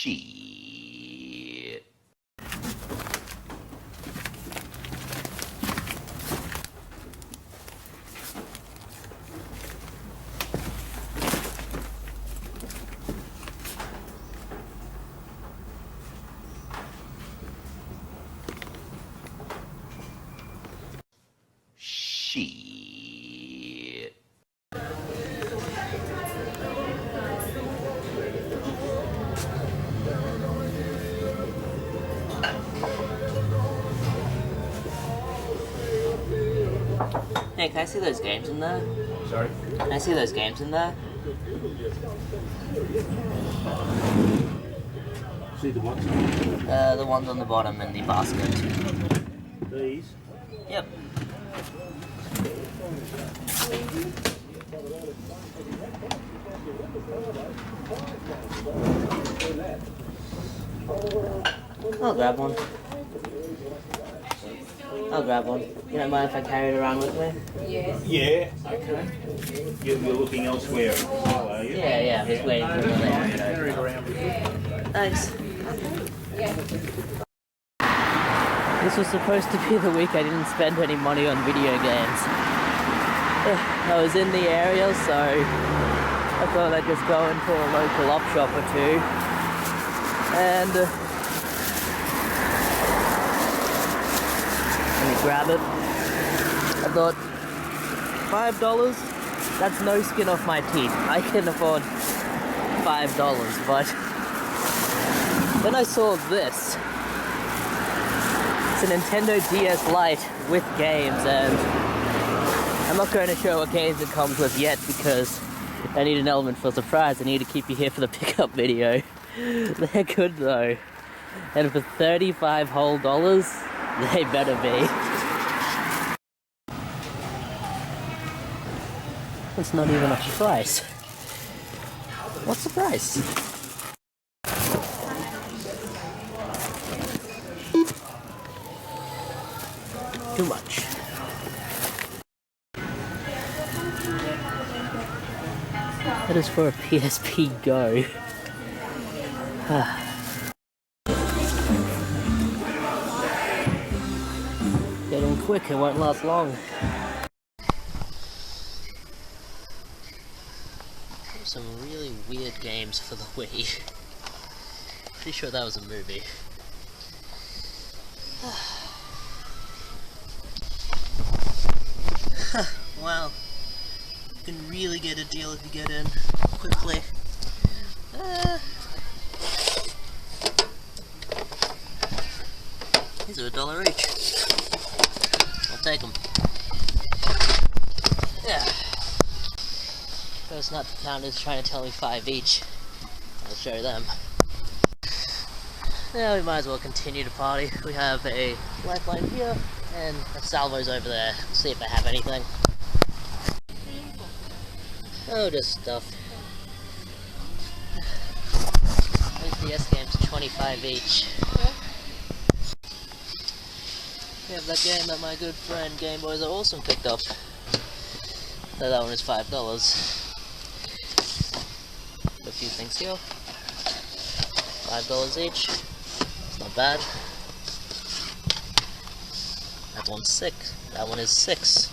Shit. Shit. Hey, can I see those games in there? Sorry? Can I see those games in there? See the ones? The ones on the bottom in the basket. These? Yep. I'll grab one. I'll grab one. You don't mind if I carry it around with me? Yeah, okay. You're looking elsewhere, are you? Yeah, I'm just waiting for another hand. Carry it around with you. Thanks. This was supposed to be the week I didn't spend any money on video games. I was in the area, so I thought I'd just go into a local op shop or two. And let me grab it. I thought, $5? That's no skin off my teeth. I can afford $5, but then I saw this. It's a Nintendo DS Lite with games, and I'm not going to show what games it comes with yet because I need an element for surprise. I need to keep you here for the pickup video. They're good though. And for $35 whole, they better be. It's not even a price. What's the price? Too much. That is for a PSP Go. Get in quick, it won't last long. Some really weird games for the Wii. Pretty sure that was a movie. Wow. You can really get a deal if you get in quickly. These are $1 each. I'll take them. Yeah. First nut counters trying to tell me 5 each. I'll show them. Yeah, we might as well continue to party. We have a lifeline here and a salvos over there. See if they have anything. Oh, just stuff. These DS games are 25 each. We have that game that my good friend Game Boys Are Awesome picked up. So that one is $5. A few things here. $5 each. It's not bad. That one's $6. That one is $6.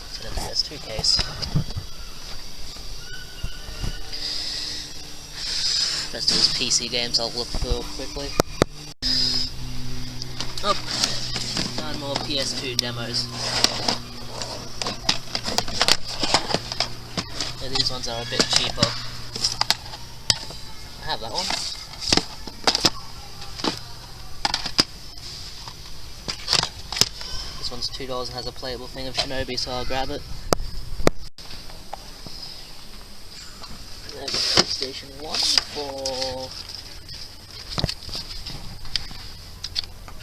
It's in a PS2 case. Rest of his PC games I'll look through quickly. Oh, and more PS2 demos. Yeah, these ones are a bit cheaper. I have that one. This one's $2 and has a playable thing of Shinobi, so I'll grab it. PlayStation 1 for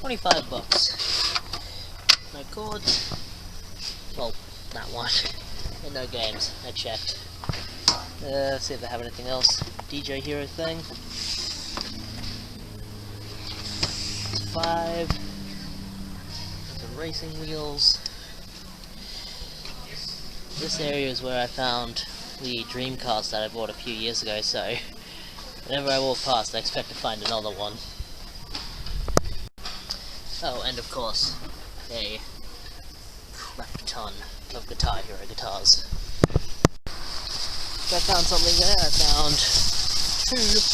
$25. No cords. Well, that one. And no games. I checked. See if they have anything else. DJ Hero thing. 5. The racing wheels. This area is where I found the Dreamcast that I bought a few years ago, so whenever I walk past I expect to find another one. Oh, and of course, a crap ton of Guitar Hero guitars. So I found something there. I found 2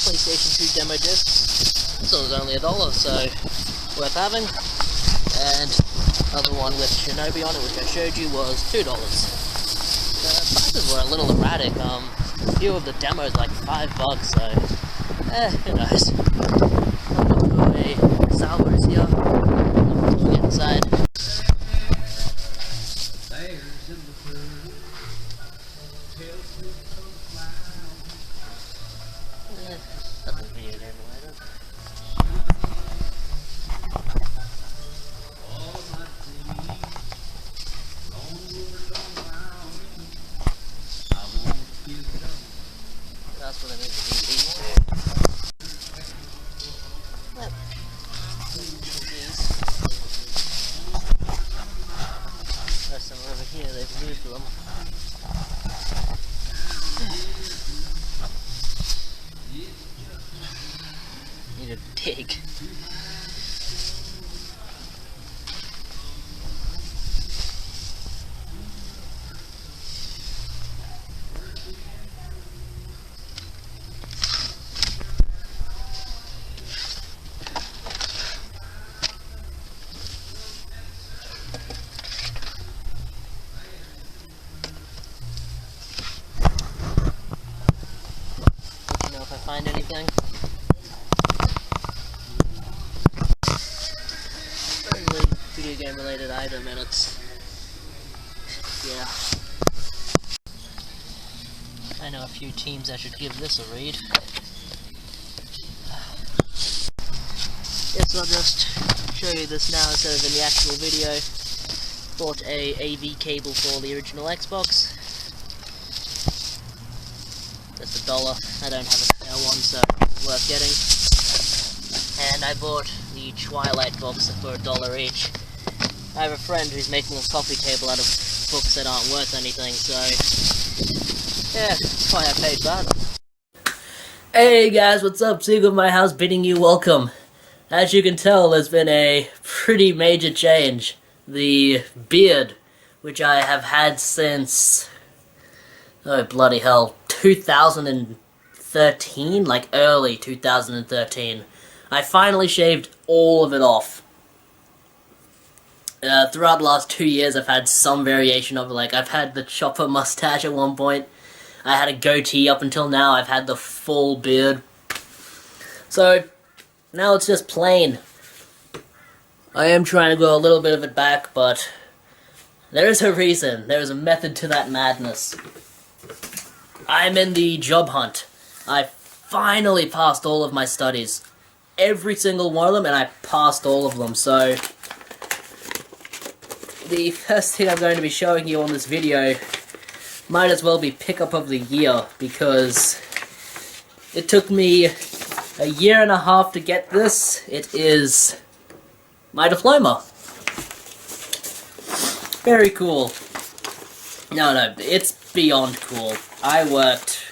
PlayStation 2 demo discs. This one was only $1, so worth having. And another one with Shinobi on it, which I showed you, was $2. The prices were a little erratic. A few of the demos like $5, so who knows. I'll go to a Salvos here. We'll get inside. Nothing video game related. That's what I need to do these two. Yep. These. There's some over here, they've moved them. Need to dig. Let me know if I find anything. Video game related item, and it's, yeah, I know a few teams I should give this a read. Yes, I'll just show you this now instead of in the actual video. Bought a AV cable for the original Xbox. Just $1. I don't have a spare one, so worth getting. And I bought the Twilight books for $1 each. I have a friend who's making a coffee table out of books that aren't worth anything, so yeah, that's why I paid that. Hey guys, what's up? Seagull of my house bidding you welcome. As you can tell, there's been a pretty major change. The beard, which I have had since, oh bloody hell, 2013, like early 2013. I finally shaved all of it off. Throughout the last 2 years, I've had some variation of it. Like, I've had the chopper mustache at one point. I had a goatee up until now. I've had the full beard. So, now it's just plain. I am trying to grow a little bit of it back, but there is a reason. There is a method to that madness. I'm in the job hunt. I finally passed all of my studies. Every single one of them, and I passed all of them, so the first thing I'm going to be showing you on this video might as well be pickup of the year, because it took me a year and a half to get this. It is my diploma. Very cool. No, it's beyond cool. I worked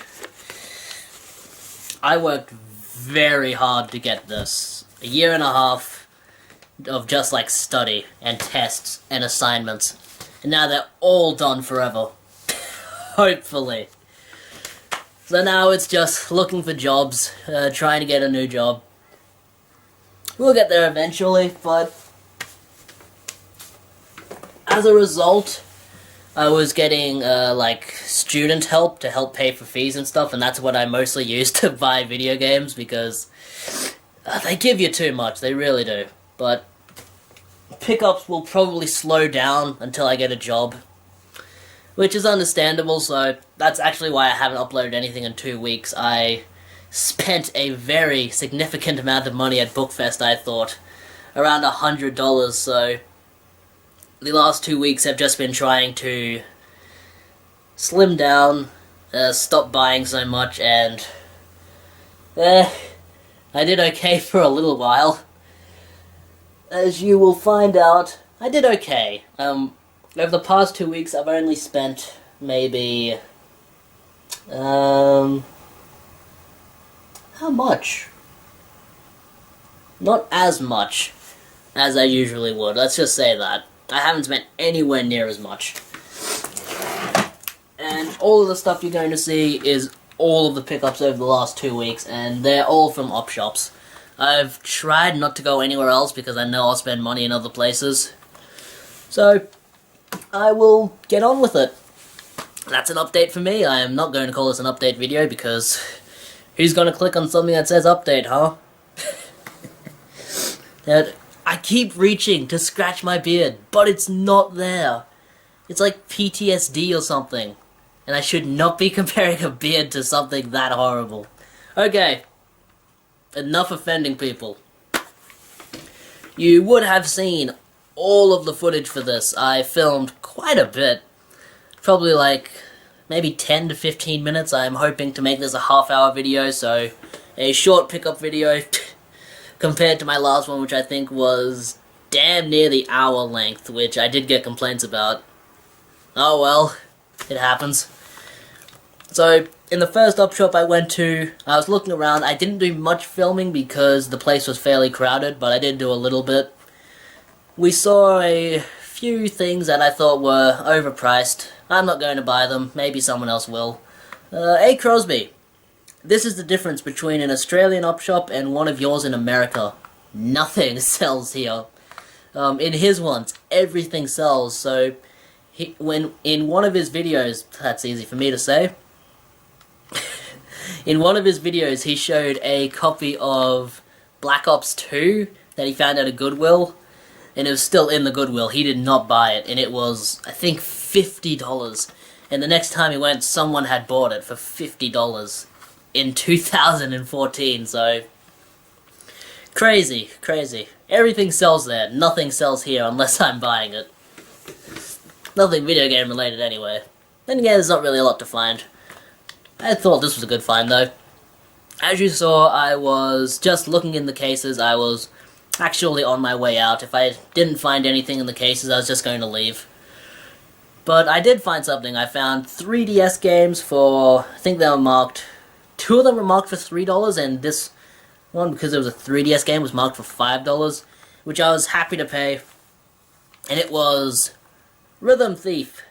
very hard to get this. A year and a half of just like study and tests and assignments, and now they're all done forever. Hopefully. So now it's just looking for jobs, trying to get a new job. We'll get there eventually, but as a result, I was getting like student help to help pay for fees and stuff, and that's what I mostly use to buy video games, because they give you too much, they really do. But pickups will probably slow down until I get a job, which is understandable, so that's actually why I haven't uploaded anything in 2 weeks. I spent a very significant amount of money at Bookfest, I thought. Around $100, so the last 2 weeks have just been trying to slim down, stop buying so much, and I did okay for a little while. As you will find out, I did okay. Over the past 2 weeks, I've only spent maybe, how much? Not as much as I usually would, let's just say that. I haven't spent anywhere near as much. And all of the stuff you're going to see is all of the pickups over the last 2 weeks, and they're all from op shops. I've tried not to go anywhere else because I know I'll spend money in other places. So, I will get on with it. That's an update for me. I am not going to call this an update video because who's going to click on something that says update, huh? And I keep reaching to scratch my beard, but it's not there. It's like PTSD or something. And I should not be comparing a beard to something that horrible. Okay. Enough offending people. You would have seen all of the footage for this. I filmed quite a bit. Probably like maybe 10 to 15 minutes. I'm hoping to make this a half-hour video, so a short pickup video compared to my last one, which I think was damn near the hour length, which I did get complaints about. Oh well, it happens. So, in the first op shop I went to, I was looking around. I didn't do much filming because the place was fairly crowded, but I did do a little bit. We saw a few things that I thought were overpriced. I'm not going to buy them. Maybe someone else will. A. Crosby. This is the difference between an Australian op shop and one of yours in America. Nothing sells here. In his ones, everything sells, so when in one of his videos, that's easy for me to say, in one of his videos he showed a copy of Black Ops 2 that he found at a Goodwill, and it was still in the Goodwill. He did not buy it, and it was, I think, $50. And the next time he went, someone had bought it for $50 in 2014, so crazy, crazy. Everything sells there, nothing sells here unless I'm buying it. Nothing video game related anyway. Then again, there's not really a lot to find. I thought this was a good find though. As you saw, I was just looking in the cases. I was actually on my way out. If I didn't find anything in the cases, I was just going to leave. But I did find something. I found 3DS games for, I think they were marked, 2 of them were marked for $3, and this one, because it was a 3DS game, was marked for $5, which I was happy to pay. And it was Rhythm Thief.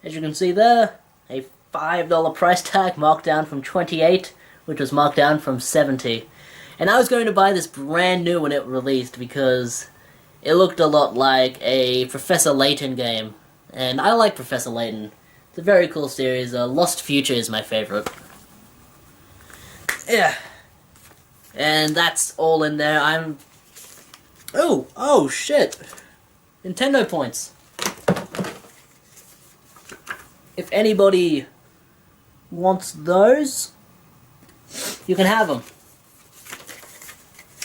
As you can see there, a $5 price tag marked down from $28, which was marked down from $70. And I was going to buy this brand new when it released because it looked a lot like a Professor Layton game. And I like Professor Layton. It's a very cool series. Lost Future is my favorite. Yeah. And that's all in there. Oh shit. Nintendo points. If anybody wants those, you can have them.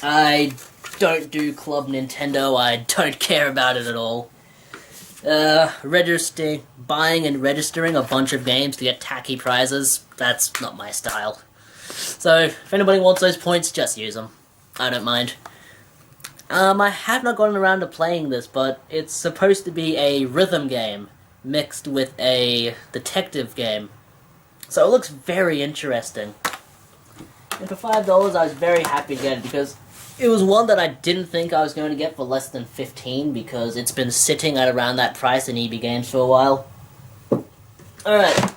I don't do Club Nintendo. I don't care about it at all. Buying and registering a bunch of games to get tacky prizes, that's not my style. So, if anybody wants those points, just use them. I don't mind. I have not gotten around to playing this, but it's supposed to be a rhythm game mixed with a detective game. So it looks very interesting. And for $5, I was very happy to get it because it was one that I didn't think I was going to get for less than $15 because it's been sitting at around that price in EB Games for a while. Alright.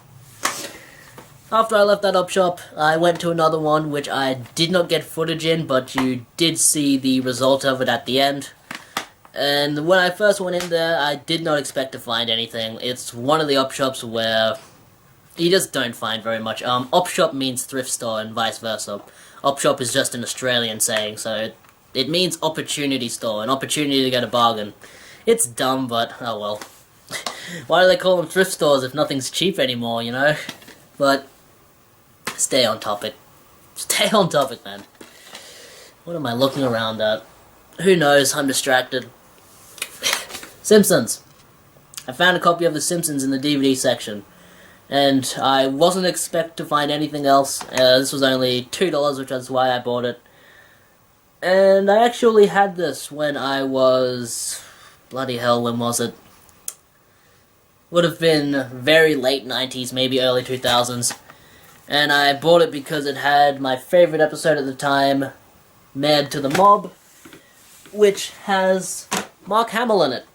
After I left that op shop, I went to another one which I did not get footage in, but you did see the result of it at the end. And when I first went in there, I did not expect to find anything. It's one of the op shops where you just don't find very much. Op shop means thrift store and vice versa. Op shop is just an Australian saying, so it means opportunity store, an opportunity to get a bargain. It's dumb, but oh well. Why do they call them thrift stores if nothing's cheap anymore, you know? But stay on topic. Stay on topic, man. What am I looking around at? Who knows? I'm distracted. Simpsons. I found a copy of The Simpsons in the DVD section. And I wasn't expect to find anything else. This was only $2, which is why I bought it. And I actually had this when I was... bloody hell, when was it? Would have been very late 90s, maybe early 2000s. And I bought it because it had my favorite episode at the time, Mad to the Mob, which has Mark Hamill in it.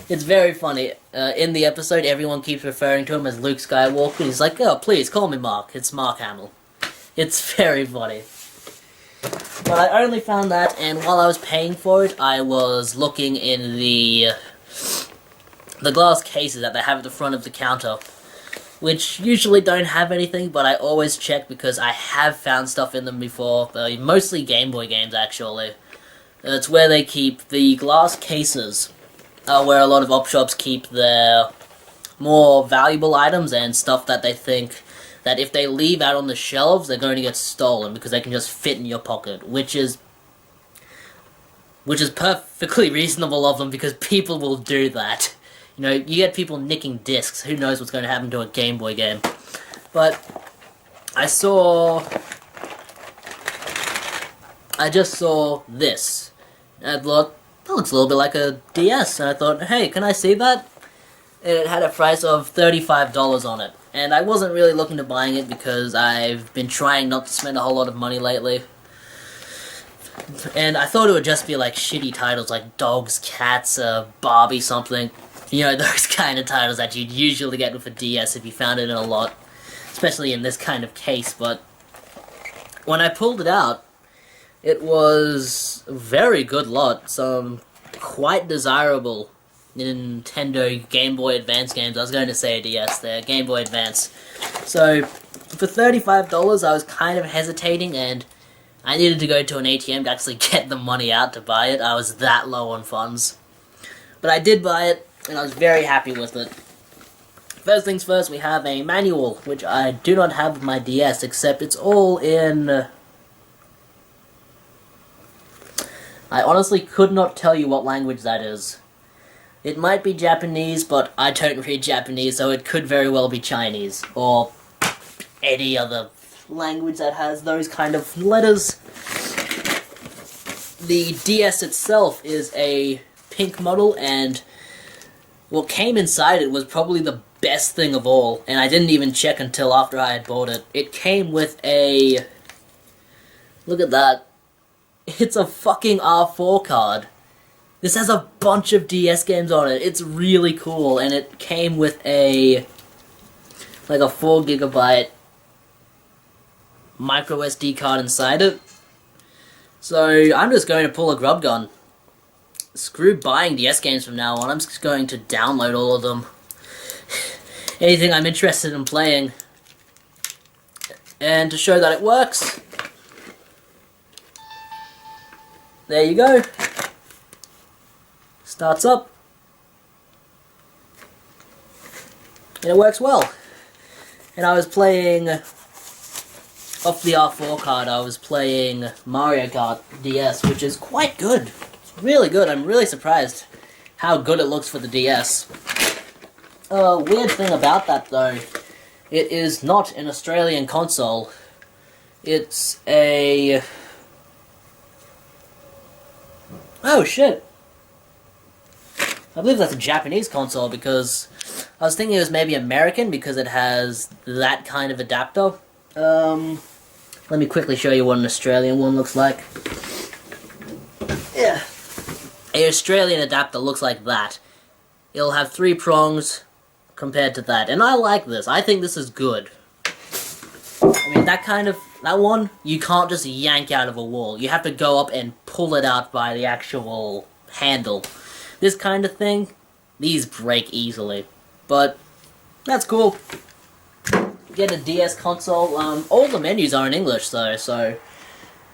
It's very funny. In the episode, everyone keeps referring to him as Luke Skywalker, and he's like, oh, please, call me Mark. It's Mark Hamill. It's very funny. But I only found that, and while I was paying for it, I was looking in the glass cases that they have at the front of the counter, which usually don't have anything, but I always check because I have found stuff in them before. Mostly Game Boy games, actually. It's where they keep the glass cases, where a lot of op shops keep their more valuable items and stuff that they think that if they leave out on the shelves, they're going to get stolen because they can just fit in your pocket, which is perfectly reasonable of them because people will do that. You know, you get people nicking discs. Who knows what's going to happen to a Game Boy game? But I just saw this. And I thought, that looks a little bit like a DS. And I thought, hey, can I see that? And it had a price of $35 on it. And I wasn't really looking to buying it because I've been trying not to spend a whole lot of money lately. And I thought it would just be like shitty titles like Dogs, Cats, Barbie something. You know, those kind of titles that you'd usually get with a DS if you found it in a lot. Especially in this kind of case, but when I pulled it out, it was a very good lot. Some quite desirable Nintendo Game Boy Advance games. I was going to say a DS there, Game Boy Advance. So, for $35, I was kind of hesitating, and I needed to go to an ATM to actually get the money out to buy it. I was that low on funds. But I did buy it, and I was very happy with it. First things first, we have a manual, which I do not have with my DS, except it's all in... I honestly could not tell you what language that is. It might be Japanese, but I don't read Japanese, so it could very well be Chinese, or any other language that has those kind of letters. The DS itself is a pink model, and what came inside it was probably the best thing of all, and I didn't even check until after I had bought it. It came with a... Look at that. It's a fucking R4 card. This has a bunch of DS games on it. It's really cool, and it came with a... like a 4GB micro SD card inside it. So, I'm just going to pull a grub gun. Screw buying DS games from now on, I'm just going to download all of them. Anything I'm interested in playing. And to show that it works, there you go. Starts up. And it works well. And I was playing, off the R4 card, I was playing Mario Kart DS, which is quite good. It's really good. I'm really surprised how good it looks for the DS. Weird thing about that, though, it is not an Australian console. It's a... Oh, shit. I believe that's a Japanese console, because I was thinking it was maybe American, because it has that kind of adapter. Let me quickly show you what an Australian one looks like. Yeah. An Australian adapter looks like that. It'll have 3 prongs compared to that. And I like this. I think this is good. I mean, that one, you can't just yank out of a wall. You have to go up and pull it out by the actual handle. This kind of thing, these break easily. But, that's cool. Get a DS console. All the menus are in English, though, so...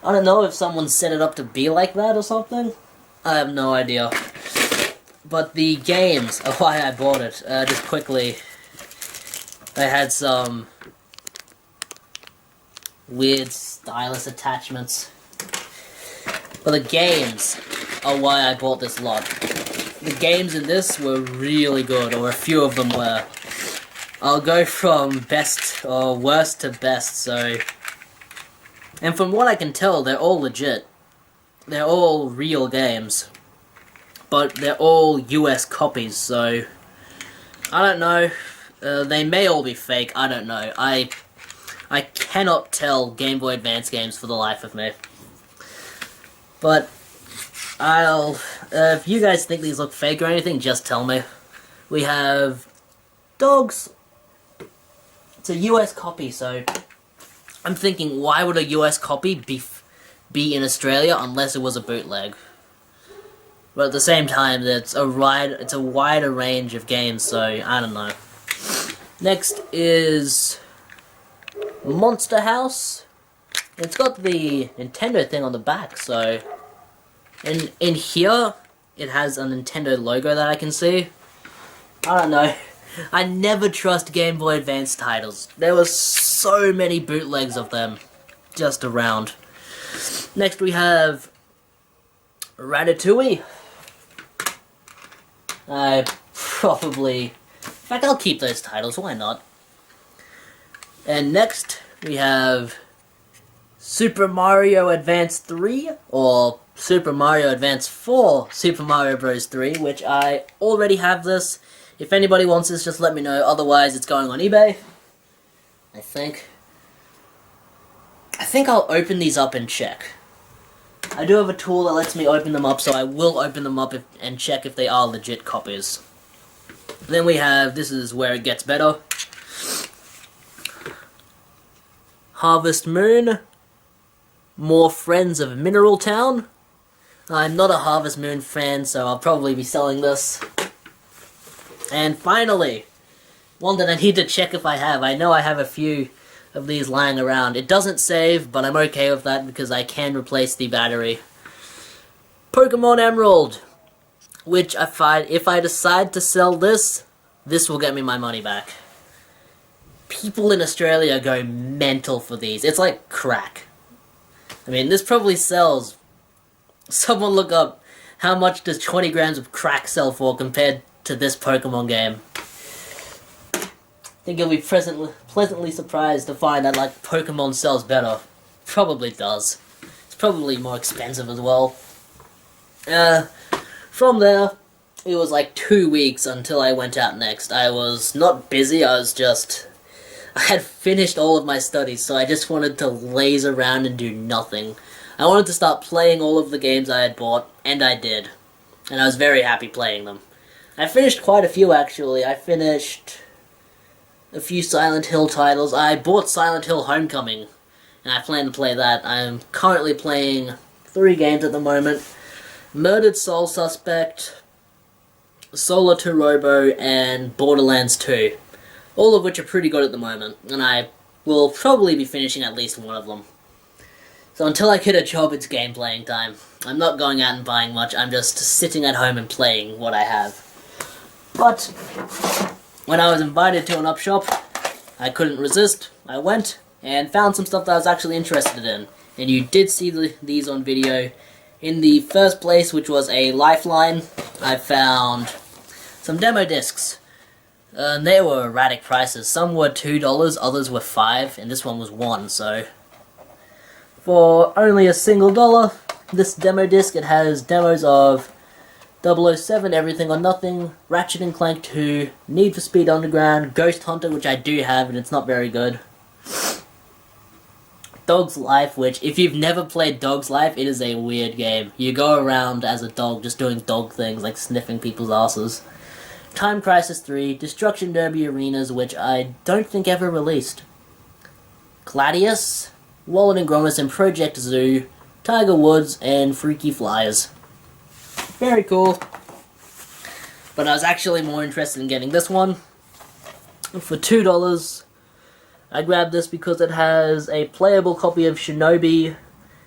I don't know if someone set it up to be like that or something. I have no idea. But the games are why I bought it. Just quickly, I had some weird stylus attachments. But the games are why I bought this lot. The games in this were really good, or a few of them were. I'll go from best or worst to best, so... And from what I can tell, they're all legit. They're all real games. but they're all US copies, so I don't know. They may all be fake, I don't know. I cannot tell Game Boy Advance games for the life of me. But if you guys think these look fake or anything, just tell me. We have Dogs. It's a US copy, so I'm thinking, why would a US copy be in Australia unless it was a bootleg? But at the same time, it's a wider range of games, so I don't know. Next is Monster House. It's got the Nintendo thing on the back, so in here it has a Nintendo logo that I can see. I don't know. I never trust Game Boy Advance titles. There were so many bootlegs of them just around. Next we have Ratatouille. In fact, I'll keep those titles, why not? And next we have Super Mario Advance 3, or Super Mario Advance 4 Super Mario Bros. 3, which I already have this. If anybody wants this, just let me know, otherwise it's going on eBay. I think I'll open these up and check. I do have a tool that lets me open them up, so I will open them up and check if they are legit copies. Then we have, this is where it gets better, Harvest Moon, More Friends of Mineral Town. I'm not a Harvest Moon fan, so I'll probably be selling this. And finally, one that I need to check if I have. I know I have a few of these lying around. It doesn't save, but I'm okay with that because I can replace the battery. Pokemon Emerald, which if I decide to sell this, this will get me my money back. People in Australia go mental for these. It's like crack. I mean, this probably sells. Someone look up how much does 20 grams of crack sell for compared to this Pokemon game. I think you'll be pleasantly surprised to find that, like, Pokemon sells better. Probably does. It's probably more expensive as well. From there, it was like 2 weeks until I went out next. I was not busy, I had finished all of my studies, so I just wanted to laze around and do nothing. I wanted to start playing all of the games I had bought, and I did. And I was very happy playing them. I finished quite a few, actually. I finished a few Silent Hill titles. I bought Silent Hill Homecoming, and I plan to play that. I'm currently playing 3 games at the moment. Murdered Soul Suspect, Solar 2 Robo, and Borderlands 2. All of which are pretty good at the moment, and I will probably be finishing at least one of them. So until I get a job, it's game playing time. I'm not going out and buying much, I'm just sitting at home and playing what I have. But when I was invited to an up shop, I couldn't resist. I went and found some stuff that I was actually interested in. And you did see these on video. In the first place, which was a Lifeline, I found some demo discs. And they were erratic prices. Some were $2, others were $5, and this one was $1, so for only a single dollar, this demo disc, it has demos of 007, Everything or Nothing, Ratchet & Clank 2, Need for Speed Underground, Ghost Hunter, which I do have, and it's not very good. Dog's Life, which, if you've never played Dog's Life, it is a weird game. You go around as a dog, just doing dog things, like sniffing people's asses. Time Crisis 3, Destruction Derby Arenas, which I don't think ever released. Gladius, Wallet and Gromit and Project Zoo, Tiger Woods, and Freaky Flyers. Very cool. But I was actually more interested in getting this one. For $2, I grabbed this because it has a playable copy of Shinobi.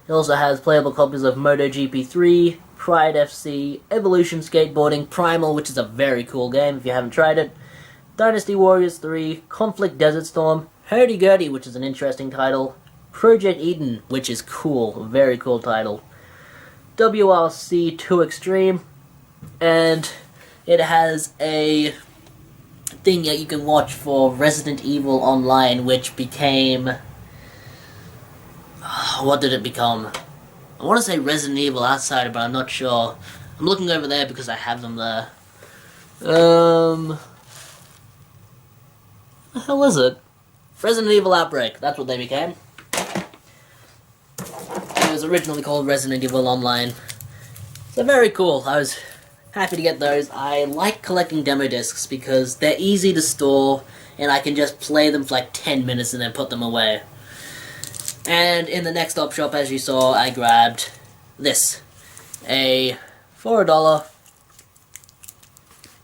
It also has playable copies of MotoGP 3, Pride FC, Evolution Skateboarding, Primal, which is a very cool game if you haven't tried it, Dynasty Warriors 3, Conflict Desert Storm, Hurdy-Gurdy, which is an interesting title, Project Eden, which is cool, a very cool title, WRC 2 Extreme, and it has a thing that you can watch for Resident Evil Online, which became... what did it become? I want to say Resident Evil Outsider, but I'm not sure. I'm looking over there because I have them there. The hell is it? Resident Evil Outbreak, that's what they became. It was originally called Resident Evil Online. So very cool, I was happy to get those. I like collecting demo discs because they're easy to store, and I can just play them for like 10 minutes and then put them away. And in the next op shop, as you saw, I grabbed this. For $1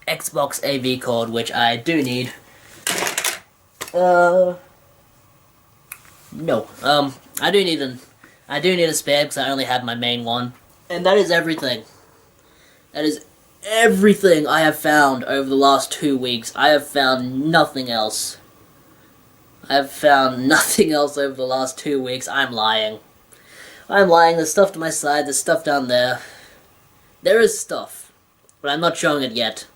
Xbox AV cord, which I do need. No. I do need a spare because I only have my main one. And that is everything. That is everything I have found over the last 2 weeks. I have found nothing else. I have found nothing else over the last 2 weeks. I'm lying. I'm lying. There's stuff to my side. There's stuff down there. There is stuff. But I'm not showing it yet.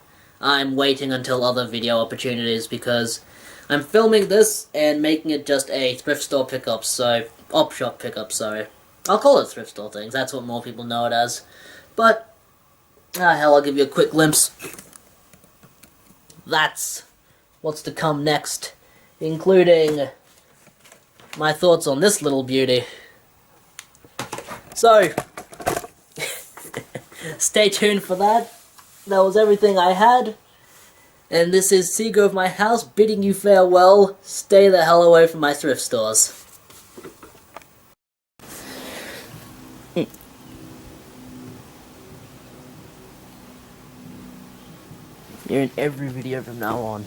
I'm waiting until other video opportunities because I'm filming this and making it just a thrift store pickup, so... op shop pickup, sorry. I'll call it thrift store things, that's what more people know it as. But, hell, I'll give you a quick glimpse. That's what's to come next, including my thoughts on this little beauty. So, stay tuned for that. That was everything I had. And this is Seagrove My House bidding you farewell. Stay the hell away from my thrift stores. You're in every video from now on.